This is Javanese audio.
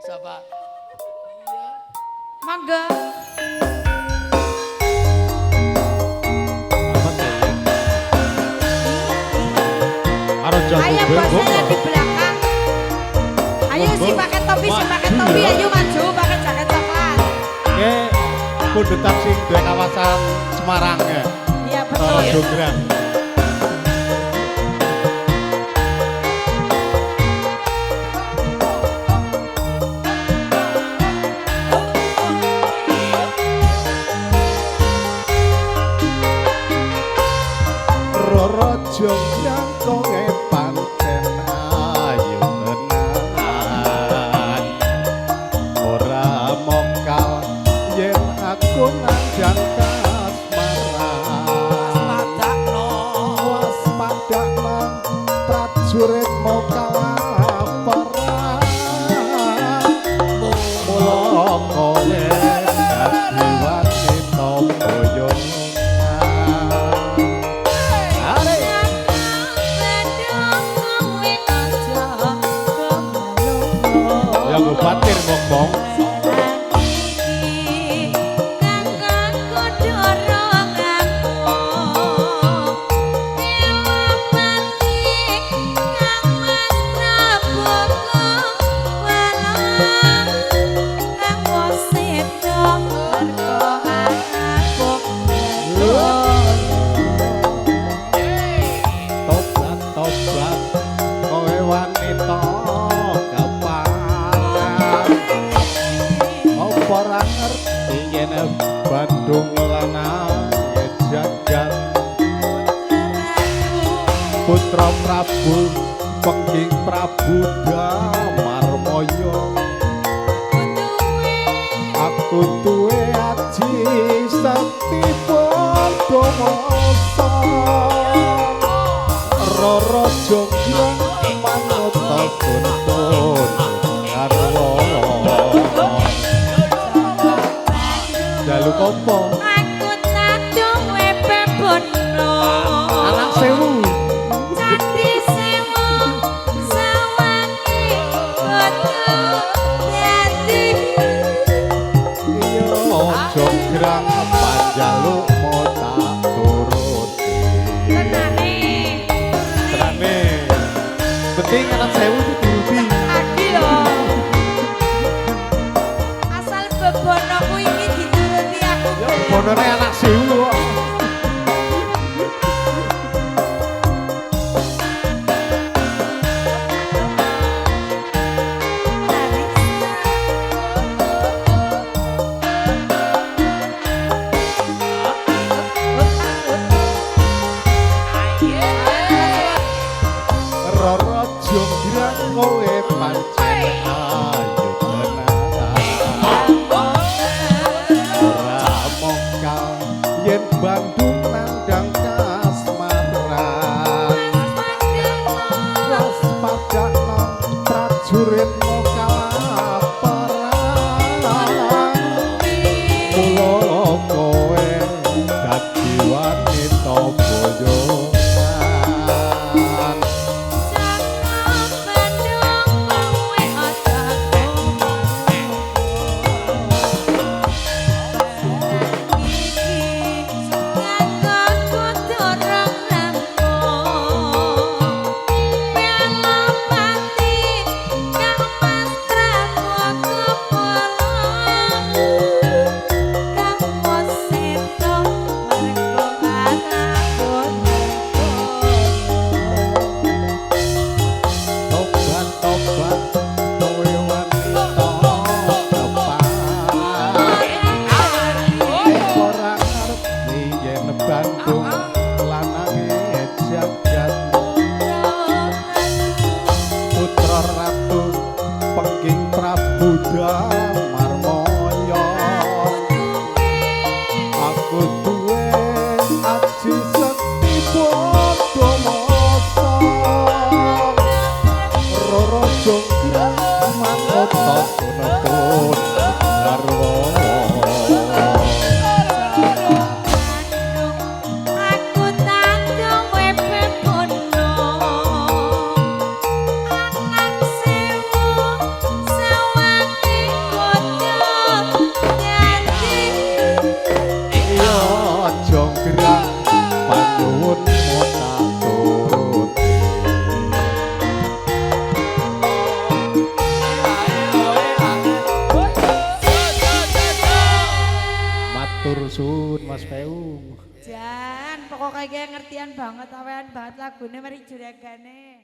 Sabar. Iya. Mangga. Ayo bosnya di belakang. Ayo si pakai topi, ayo maju pakai jaket coklat. Oke, pundutan sing duwe kawasan Semarang ya. Iya betul. Jogran. Roro Jogran kowe pancen ayu tenan. Ora mokal yen aku nandang kasmaran. Waspadakno prajurit mokal laparan. Mula kowe dadi wanita boyongan. Yang batir mokong tobat kowe wanita keparan apa ora ngerti yen Bandung lanang jagat putra Prabu Pengging Prabu Damarmaya aku duwe aji sakti Bondowoso Roro Jogran manut tuntun garwa jalu kopo Aku tandung wepe bono. anak sewu Candi sewu sawangi betul dadi. iya Jogran panjaluk mota turuti Tenane. terane penting anak sewu dituruti Adi lho. Asal bebonoku iki dituruti aku. bonone anak sewu kok. Roro Jogran kowe pancen ayu tenan ora mokal yen Bandung nandang kasmaran waspadakno prajurit mokal laparan mula kowe dadi wanita boyongan tobat kowe wanita keparan ora ngerti yen Bandung lanange jagat putra ratu Pengging Prabu Damarmaya aku duwe aji sekti Bondowoso Roro Jogran manut tuntun garwa Aku tandung wepe bono. Anak sewu sawangi matur suwun Mas Peung. Jan, pokoknya kayak ngertian banget, awean banget lagunya mari juragane.